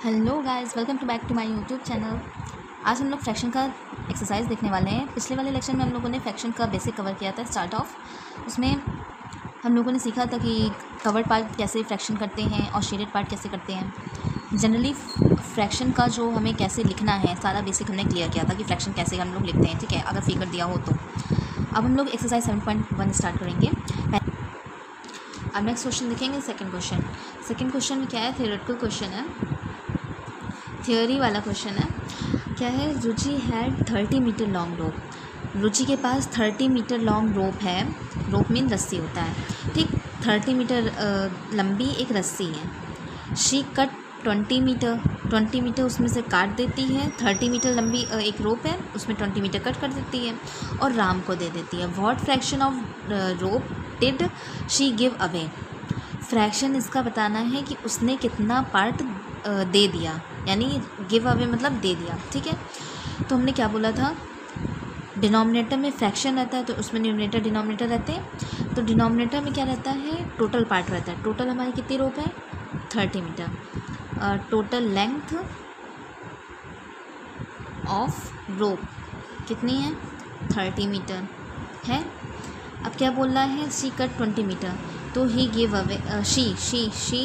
Hello guys, welcome to back to my YouTube channel. आज हम लोग फ्रैक्शन का एक्सरसाइज देखने वाले हैं। पिछले वाले लेक्चर में हम लोगों ने फ्रैक्शन का बेसिक कवर किया था, स्टार्ट ऑफ। उसमें हम लोगों ने सीखा था कि कवर्ड पार्ट कैसे फ्रैक्शन करते हैं और शेडेड पार्ट कैसे करते हैं। जनरली फ्रैक्शन का जो हमें कैसे लिखना है सारा बेसिक हमने क्लियर किया था कि फ्रैक्शन कैसे हम लोग लिखते हैं, ठीक है, अगर फिगर दिया हो तो। अब हम लोग एक्सरसाइज 7.1 स्टार्ट करेंगे। अब नेक्स्ट क्वेश्चन देखेंगे। सेकंड क्वेश्चन में क्या है, थ्योरेटिकल क्वेश्चन है, थ्योरी वाला क्वेश्चन है। क्या है, रुचि हैड 30 मीटर लॉन्ग रोप। रुचि के पास 30 मीटर लॉन्ग रोप है। रोप मीन रस्सी होता है, ठीक। 30 मीटर लंबी एक रस्सी है। शी कट 20 मीटर उसमें से काट देती है। 30 मीटर लंबी एक रोप है, उसमें 20 मीटर कट कर देती है और राम को दे देती है। What fraction of rope did she give away. Fraction इसका बताना है कि उसने कितना पार्ट दे दिया, यानी गिव अवे मतलब दे दिया, ठीक है। तो हमने क्या बोला था, डिनोमिनेटर में फ्रैक्शन रहता है तो उसमें न्यूमरेटर डिनोमिनेटर रहते हैं। तो डिनोमिनेटर में क्या रहता है, टोटल पार्ट रहता है। टोटल हमारी कितनी रोप है, 30 metre. Total length of rope कितनी है, 30 मीटर है। अब क्या बोल रहा है, शी कट 20 मीटर, तो he give away, she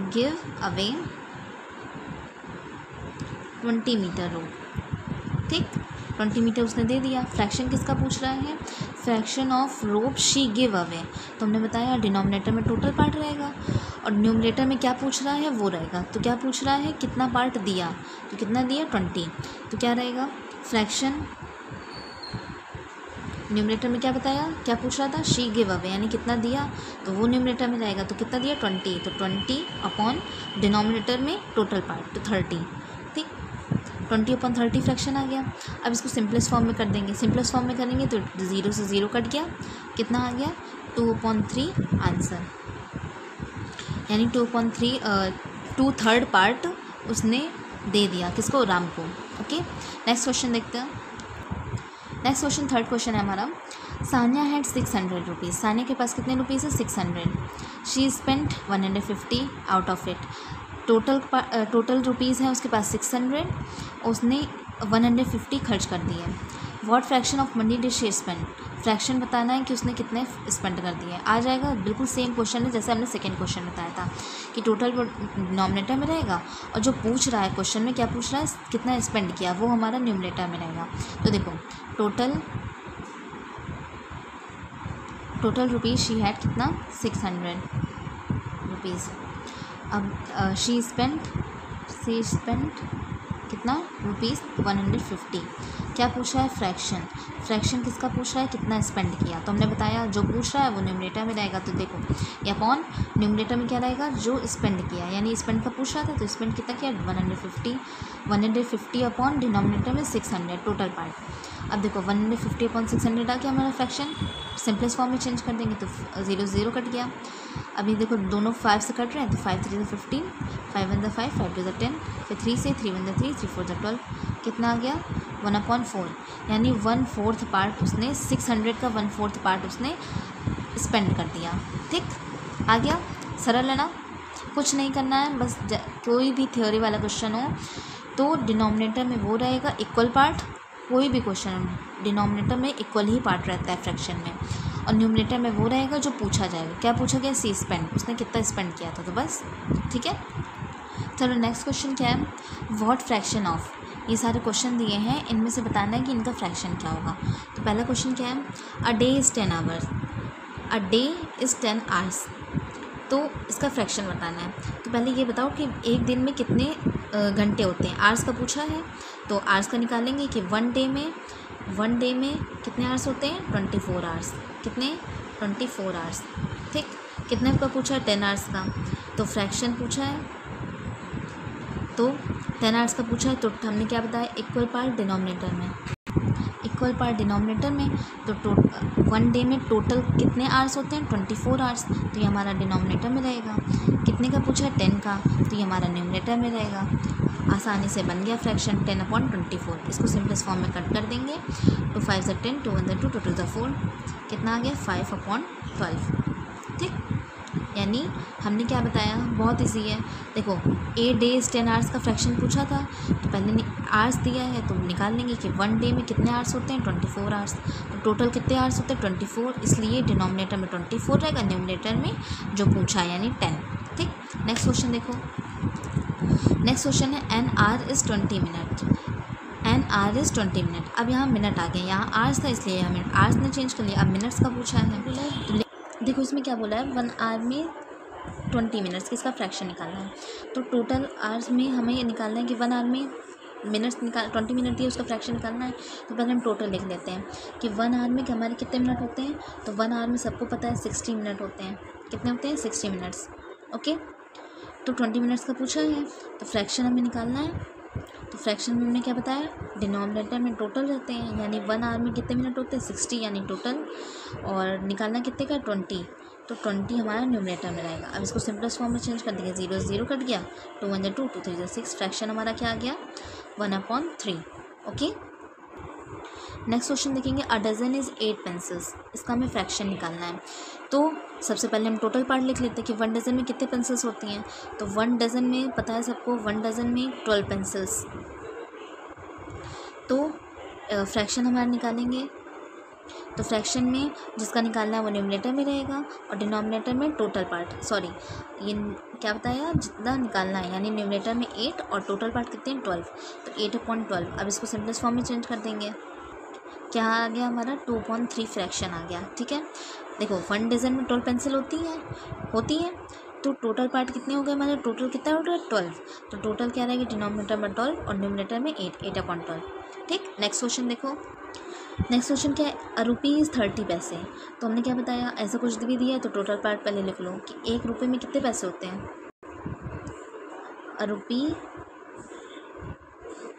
give away 20 metre rope, ठीक। 20 मीटर उसने दे दिया। फ्रैक्शन किसका पूछ रहा है, fraction of rope she give away. तो हमने बताया डिनोमिनेटर में टोटल पार्ट रहेगा और न्यूमरेटर में क्या पूछ रहा है वो रहेगा। तो क्या पूछ रहा है, कितना पार्ट दिया, तो कितना दिया, 20। तो क्या रहेगा, फ्रैक्शन न्यूमरेटर में क्या बताया, क्या पूछ रहा था, शी गिव अवे, यानी कितना दिया, तो वो न्यूमरेटर में रहेगा। तो कितना दिया, 20। तो 20 अपॉन डिनोमिनेटर में टोटल पार्ट, तो 30, ठीक। 20 अपॉन 30 फ्रैक्शन आ गया। अब इसको सिंपलेस्ट फॉर्म में कर देंगे। सिंपलेस्ट फॉर्म में करेंगे तो 0 से 0 कट गया, कितना आ गया, 2/3 आंसर, यानी 2/3 2/3 पार्ट उसने दे दिया, किसको, राम को। ओके, नेक्स्ट क्वेश्चन देखते हैं। नेक्स्ट क्वेश्चन, थर्ड क्वेश्चन है हमारा। Sania had 600 rupees. सानिया के पास कितने रुपीज़ है, 600। She spent 150 out of it. Total rupees है उसके पास 600, उसने 150 खर्च कर दिए। What fraction of money did she spend. Fraction बताना है कि उसने कितने स्पेंड कर दिए। आ जाएगा, बिल्कुल सेम क्वेश्चन है जैसे हमने सेकेंड क्वेश्चन बताया था कि टोटल डिनोमिनेटर में रहेगा और जो पूछ रहा है क्वेश्चन में, क्या पूछ रहा है, कितना स्पेंड किया, वो हमारा न्यूमरेटर में रहेगा। तो देखो, टोटल रुपीज़ शी हैड कितना, 600 रुपीज़। अब शी स्पेंट कितना, रुपीज़ 150। क्या पूछ रहा है, फ्रैक्शन किसका पूछ रहा है, कितना स्पेंड किया। तो हमने बताया जो पूछ रहा है वो न्यूमरेटर में रहेगा। तो देखो, ये अपॉन न्यूमरेटर में क्या रहेगा, जो स्पेंड किया, यानी स्पेंड का पूछ रहा था तो स्पेंड कितना किया, 150 अपॉन डिनोमिनेटर में 600 टोटल पार्ट। अब देखो 150 अपॉन 600 आ गया हमारा फ्रैक्शन। सिंपलेस्ट फॉर्म में चेंज कर देंगे तो 0 कट गया। अभी देखो दोनों 5 से कट रहे हैं तो 5 3 15, 5 1 5, 5 2 10, फिर 3 से 3 1 3, 3 4 12, कितना आ गया, 1/4, यानी 1/4 पार्ट उसने 600 का 1/4 पार्ट उसने स्पेंड कर दिया, ठीक। आ गया, सरल है ना, कुछ नहीं करना है, बस कोई भी थ्योरी वाला क्वेश्चन हो तो डिनोमिनेटर में वो रहेगा इक्वल पार्ट। कोई भी क्वेश्चन डिनोमिनेटर में इक्वल ही पार्ट रहता है फ्रैक्शन में, और न्यूमरेटर में वो रहेगा जो पूछा जाएगा। क्या पूछा गया, सी स्पेंड, उसने कितना स्पेंड किया था, तो बस, ठीक है। चलो नेक्स्ट क्वेश्चन क्या है, व्हाट फ्रैक्शन ऑफ। ये सारे क्वेश्चन दिए हैं, इनमें से बताना है कि इनका फ्रैक्शन क्या होगा। तो पहला क्वेश्चन क्या है, a day is 10 hours. A day is 10 hours, तो इसका फ्रैक्शन बताना है। तो पहले ये बताओ कि एक दिन में कितने घंटे होते हैं। आवर्स का पूछा है तो आवर्स का निकालेंगे कि वन डे में कितने आवर्स होते हैं, 24 आवर्स। कितने, 24 आवर्स, ठीक। कितने का पूछा है, 10 आवर्स का। तो फ्रैक्शन पूछा है तो 10 आवर्स का पूछा है तो हमने क्या बताया, इक्वल पार्ट डिनोमिनेटर में, तो वन डे में टोटल कितने आवर्स होते हैं, 24 आवर्स। तो ये हमारा डिनोमिनेटर में रहेगा। कितने का पूछा है, 10 का, तो ये हमारा न्यूमरेटर में रहेगा। आसानी से बन गया फ्रैक्शन 10/24। इसको सिंपलेस्ट फॉर्म में कट कर देंगे तो 5 से 10, 2 1 2, 2 2 4, कितना आ गया, 5/12, ठीक। यानी हमने क्या बताया, बहुत ईजी है। देखो ए डेज 10 आवर्स का फ्रैक्शन पूछा था, तो पहले आवर्स दिया है तो निकाल लेंगे कि 1 डे में कितने आवर्स होते हैं, 24 आवर्स। तो टोटल कितने आवर्स होते हैं, 24, इसलिए डिनोमिनेटर में 24 रहेगा, न्यूमरेटर में जो पूछा है यानी 10। ठीक, नेक्स्ट क्वेश्चन देखो। नेक्स्ट क्वेश्चन है N R is 20 minute. N R is 20 minute. अब यहाँ मिनट आ गए, यहाँ आवर्स था इसलिए यहाँ मिनट, आवर्स ने चेंज कर लिया, अब मिनट्स का पूछा है। तो देखो इसमें क्या बोला है, 1 आवर में 20 मिनट्स, किसका फ्रैक्शन निकालना है। तो टोटल आवर्स में हमें ये निकालना है कि 1 आवर में मिनट्स 20 मिनट दिए, उसका फ्रैक्शन निकालना है। तो पहले हम टोटल लिख लेते हैं कि 1 आवर में हमारे कितने मिनट होते हैं। तो 1 आवर में सबको पता है 60 मिनट होते हैं। कितने होते हैं, 60 मिनट्स। ओके, तो 20 मिनट्स का पूछा है, तो फ्रैक्शन हमें निकालना है। तो फ्रैक्शन में हमने क्या बताया, डिनोमिनेटर में टोटल रहते हैं, यानी 1 आवर में कितने मिनट होते हैं, 60 यानी टोटल, और निकालना कितने का, 20। तो 20 हमारा न्यूमरेटर में रहेगा। अब इसको सिंपलेस्ट फॉर्म में चेंज कर देंगे, 0 0 कट गया, 2 1 2, 2 3 6, फ्रैक्शन हमारा क्या आ गया, 1/3। ओके, नेक्स्ट क्वेश्चन देखेंगे, अ डजन इज़ 8 पेंसिल्स। इसका हमें फ्रैक्शन निकालना है। तो सबसे पहले हम टोटल पार्ट लिख लेते हैं कि 1 डजन में कितने पेंसिल्स होती हैं। तो 1 डजन में पता है सबको, 1 डजन में 12 पेंसिल्स। तो फ्रैक्शन हमारा निकालेंगे। तो फ्रैक्शन में जिसका निकालना है वो न्यूमरेटर में रहेगा, और डिनोमिनेटर में टोटल पार्ट, सॉरी ये क्या बताया, जितना निकालना है, यानी न्यूमरेटर में 8 और टोटल पार्ट कितने हैं, 12। तो 8/12। अब इसको सिंपलेस्ट फॉर्म में चेंज कर देंगे, क्या आ गया हमारा, 2/3 फ्रैक्शन आ गया। ठीक है, देखो 1 डजन में 12 पेंसिल होती है, तो टोटल पार्ट कितने हो गए हमारे, टोटल कितना हो गया, 12। तो टोटल क्या रहेगा, डिनोमिनेटर में 12 और न्यूमरेटर में 8/12। ठीक, नेक्स्ट क्वेश्चन देखो। नेक्स्ट क्वेश्चन क्या है, ₹30 पैसे। तो हमने क्या बताया, ऐसा कुछ भी दिया है तो टोटल पार्ट पहले लिख लो कि 1 रुपये में कितने पैसे होते हैं,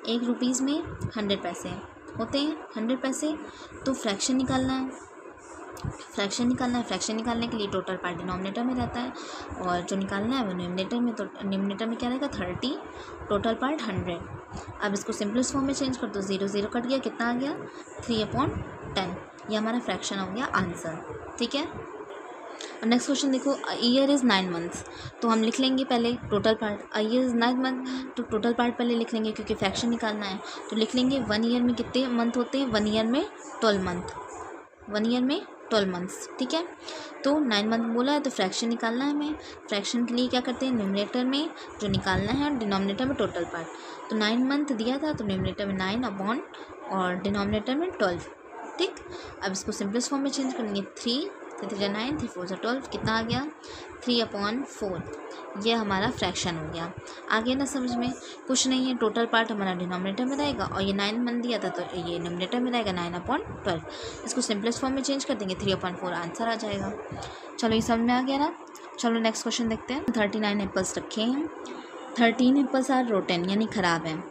एक रुपीज़ में 100 पैसे होते हैं, 100 पैसे। तो फ्रैक्शन निकालना है, फ्रैक्शन निकालने के लिए टोटल पार्ट डिनोमिनेटर में रहता है, और जो निकालना है वो न्यूमरेटर में। तो न्यूमरेटर में क्या रहेगा, 30, टोटल पार्ट 100। अब इसको सिंपलेस्ट फॉर्म में चेंज कर दो, 0 0 कट गया, कितना आ गया, 3/10। ये हमारा फ्रैक्शन हो गया आंसर। ठीक है, और नेक्स्ट क्वेश्चन देखो, अ ईयर इज़ 9 मंथ्स। तो हम लिख लेंगे पहले total part, a year is 9 month, तो टोटल पार्ट पहले लिख लेंगे क्योंकि फ्रैक्शन निकालना है। तो लिख लेंगे 1 ईयर में कितने मंथ होते हैं, 1 ईयर में 12 मंथ, 1 ईयर में 12 मंथ्स। ठीक है, तो 9 मंथ बोला है, तो फ्रैक्शन निकालना है हमें। फ्रैक्शन के लिए क्या करते हैं, न्यूमरेटर में जो निकालना है, डिनोमिनेटर में टोटल पार्ट। तो 9 मंथ दिया था, तो न्यूमरेटर में 9 और डिनोमिनेटर में 12। ठीक, अब इसको सिंपलेस्ट फॉर्म में चेंज करेंगे, 3 3 9, 3 4 12, कितना आ गया, 3/4। ये हमारा फ्रैक्शन हो गया। आगे ना समझ में, कुछ नहीं है, टोटल पार्ट हमारा डिनोमिनेटर में रहेगा, और ये 9 मंथ दिया था तो ये न्यूमरेटर में रहेगा, 9/12। इसको सिंपलेस्ट फॉर्म में चेंज कर देंगे, 3/4 आंसर आ जाएगा। चलो ये समझ में आ गया ना। चलो नेक्स्ट क्वेश्चन देखते हैं। 39 एप्पल्स रखे हैं, 13 एप्पल्स आर रोटन यानी ख़राब हैं।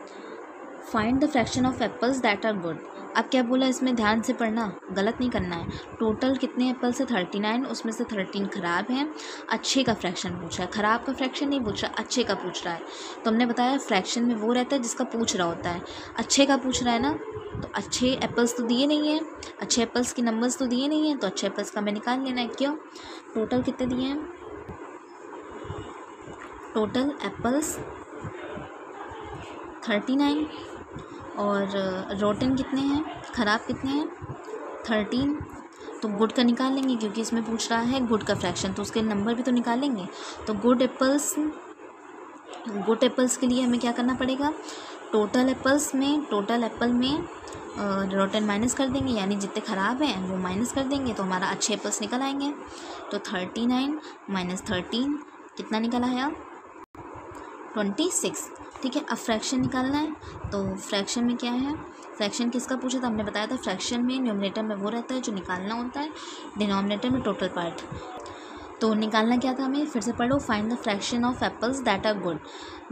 Find the fraction of apples that are good. अब क्या बोला, इसमें ध्यान से पढ़ना, गलत नहीं करना है। टोटल कितने एप्पल से 39, उसमें से 13 ख़राब हैं। अच्छे का फ्रैक्शन पूछ रहा है, ख़राब का फ्रैक्शन नहीं पूछ रहा, अच्छे का पूछ रहा है। तो हमने बताया फ्रैक्शन में वो रहता है जिसका पूछ रहा होता है, अच्छे का पूछ रहा है ना। तो अच्छे एप्पल्स तो दिए नहीं हैं, अच्छे एप्पल्स के नंबर्स तो दिए नहीं हैं, तो अच्छे एप्पल्स का हमें निकाल लेना है। क्यों, टोटल कितने दिए हैं, टोटल एप्पल्स 39, और रोटन कितने हैं, ख़राब कितने हैं, 13। तो गुड का निकाल लेंगे क्योंकि इसमें पूछ रहा है गुड का फ्रैक्शन, तो उसके नंबर भी तो निकालेंगे। तो गुड एप्पल्स के लिए हमें क्या करना पड़ेगा, टोटल एप्पल में रोटन माइनस कर देंगे, यानी जितने ख़राब हैं वो माइनस कर देंगे, तो हमारा अच्छे एप्पल्स निकल आएंगे। तो 39 - 13 कितना निकल आया, 26। ठीक है, अब फ्रैक्शन निकालना है। तो फ्रैक्शन में क्या है, फ्रैक्शन किसका पूछा था, हमने बताया था फ्रैक्शन में न्यूमरेटर में वो रहता है जो निकालना होता है, डिनोमिनेटर में टोटल पार्ट। तो निकालना क्या था हमें, फिर से पढ़ो, find the fraction of apples that are good.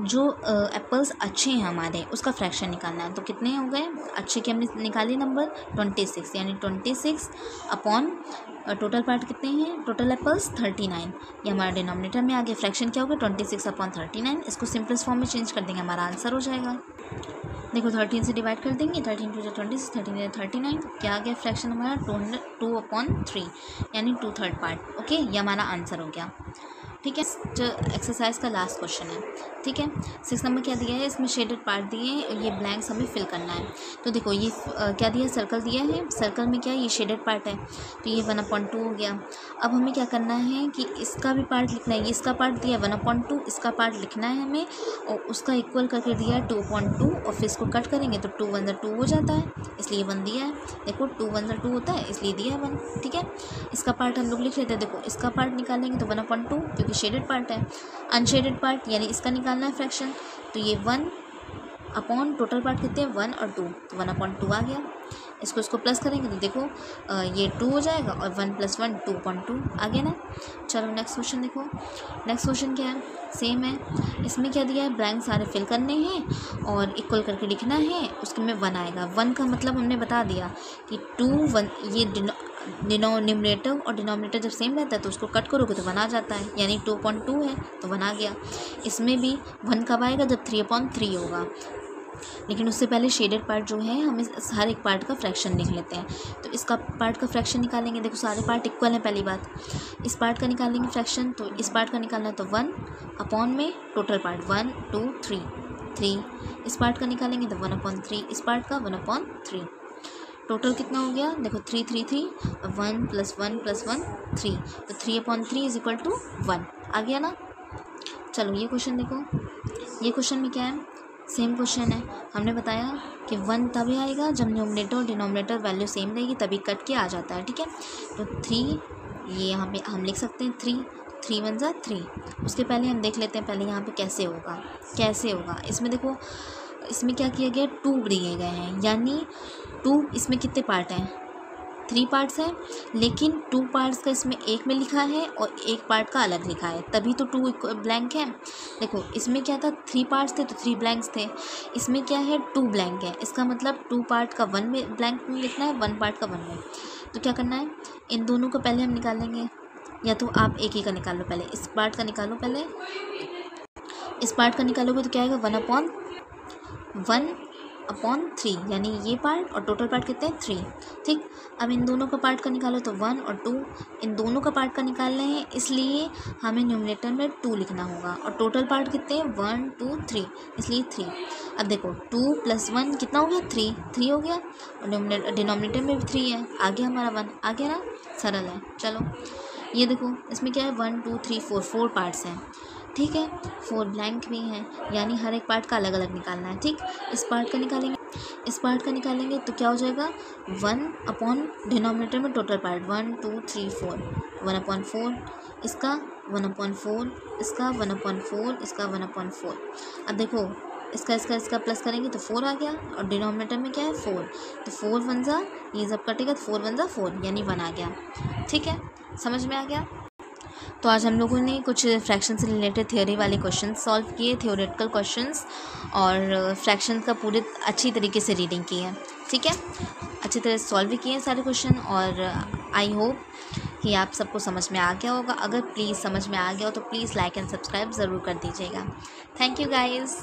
जो एप्पल्स अच्छे हैं हमारे, उसका फ्रैक्शन निकालना है। तो कितने हो गए, अच्छे के हमने निकाले नंबर 26, यानी 26 अपॉन टोटल पार्ट कितने हैं, टोटल एप्पल्स 39, ये हमारा डिनोमिनेटर में आ गया। फ्रैक्शन क्या होगा, 26/39। इसको सिंपलेस्ट फॉर्म में चेंज कर देंगे, हमारा आंसर हो जाएगा। देखो 13 से डिवाइड कर देंगे, 13 2 26, 13 39, क्या आ गया फ्रैक्शन हमारा 2/3, यानी 2/3 पार्ट। ओके, ये हमारा आंसर हो गया। ठीक है, जो एक्सरसाइज का लास्ट क्वेश्चन है। ठीक है, 6 नंबर क्या दिया है, इसमें शेडेड पार्ट दिए हैं, ये ब्लैंक्स हमें फिल करना है। तो देखो ये क्या दिया है, सर्कल दिया है, सर्कल में क्या है, ये शेडेड पार्ट है, तो ये 1/2 हो गया। अब हमें क्या करना है कि इसका भी पार्ट लिखना है, ये इसका पार्ट दिया है 1/2, इसका पार्ट लिखना है हमें, और उसका इक्वल करके दिया है 2/2, और फिर इसको कट करेंगे तो 2 1 2 हो जाता है, इसलिए 1 दिया है। देखो 2 1 2 होता है, इसलिए दिया है 1। ठीक है, इसका पार्ट हम लोग लिख लेते हैं। देखो इसका पार्ट निकालेंगे तो 1/2, क्योंकि शेडेड पार्ट है। अनशेडेड पार्ट यानी इसका निकालना है फ्रैक्शन, तो ये 1 अपॉन टोटल पार्ट कितने हैं 1 और 2, तो 1/2 आ गया। इसको प्लस करेंगे तो देखो ये 2 हो जाएगा, और 1 + 1 2/2 आ गया ना। चलो नेक्स्ट क्वेश्चन देखो। नेक्स्ट क्वेश्चन क्या है, सेम है, इसमें क्या दिया है, ब्लैंक सारे फिल करने हैं और इक्वल करके लिखना है, उसके में 1 आएगा। 1 का मतलब हमने बता दिया कि 2 1, ये न्यूमरेटर और डिनोमिनेटर जब सेम रहता है तो उसको कट करोगे तो 1 आ जाता है, यानी 2/2 है तो 1 आ गया। इसमें भी 1 कब आएगा, जब 3/3 होगा। लेकिन उससे पहले शेडेड पार्ट जो है, हमें हर एक पार्ट का फ्रैक्शन लिख लेते हैं। तो इसका पार्ट का फ्रैक्शन निकालेंगे। देखो सारे पार्ट इक्वल हैं, पहली बात। इस पार्ट का निकालेंगे फ्रैक्शन, तो इस पार्ट का निकालना है तो 1 अपॉन में टोटल पार्ट 1 2 3। इस पार्ट का निकालेंगे तो 1/3, इस पार्ट का 1/3। टोटल कितना हो गया, देखो 3 3 3, 1 + 1 + 1 3, तो 3/3 = 1 आ गया ना। चलो ये क्वेश्चन देखो, ये क्वेश्चन में क्या है, सेम क्वेश्चन है। हमने बताया कि 1 तभी आएगा जब न्यूमरेटर और डिनोमिनेटर वैल्यू सेम रहेगी, तभी कट के आ जाता है। ठीक है, तो 3 ये यहाँ पे हम लिख सकते हैं 3 1 3। उसके पहले हम देख लेते हैं पहले यहाँ पे कैसे होगा। इसमें देखो, इसमें क्या किया गया, 2 दिए गए हैं, यानी 2, इसमें कितने पार्ट हैं, 3 पार्ट्स हैं, लेकिन 2 पार्ट्स का इसमें एक में लिखा है और एक पार्ट का अलग लिखा है, तभी तो 2 ब्लैंक है। देखो इसमें क्या था, 3 पार्ट्स थे तो 3 ब्लैंक्स थे, इसमें क्या है 2 ब्लैंक है, इसका मतलब 2 पार्ट का 1 में ब्लैंक में लिखना है, 1 पार्ट का 1 में। तो क्या करना है, इन दोनों को पहले हम निकालेंगे, या तो आप एक ही का निकाल लो, पहले इस पार्ट का निकालो, पहले इस पार्ट का निकालोगे तो क्या आएगा 1/3, यानी ये पार्ट और टोटल पार्ट कितने हैं 3। ठीक, अब इन दोनों का पार्ट का निकालो तो 1 और 2, इन दोनों का पार्ट का निकालना है, इसलिए हमें न्यूमरेटर में 2 लिखना होगा, और टोटल पार्ट कितने हैं 1 2 3, इसलिए 3। अब देखो 2 + 1 कितना हो गया, 3 हो गया, और डिनोमिनेटर में भी 3 है, आ गया हमारा 1, आ गया ना, सरल है। चलो ये देखो, इसमें क्या है 1 2 3 4 पार्ट्स हैं। ठीक है, 4 ब्लैंक भी हैं, यानी हर एक पार्ट का अलग अलग निकालना है। ठीक, इस पार्ट का निकालेंगे तो क्या हो जाएगा, 1 अपॉन डिनोमिनेटर में टोटल पार्ट 1 2 3 4, 1/4, इसका 1/4, इसका 1/4, इसका 1/4। अब देखो इसका प्लस करेंगे तो 4 आ गया, और डिनोमिनेटर में क्या है 4, तो 4 1 जा, ये जब कटेगा तो 4 1 जा 4, यानी 1 आ गया। ठीक है, समझ में आ गया। तो आज हम लोगों ने कुछ फ्रैक्शन से रिलेटेड थ्योरी वाले क्वेश्चन सॉल्व किए, थ्योरेटिकल क्वेश्चंस, और फ्रैक्शन का पूरे अच्छी तरीके से रीडिंग की है। ठीक है, अच्छी तरह से सॉल्व भी किए हैं सारे क्वेश्चन, और आई होप कि आप सबको समझ में आ गया होगा। अगर प्लीज़ समझ में आ गया हो तो प्लीज़ लाइक एंड सब्सक्राइब ज़रूर कर दीजिएगा। Thank you guys.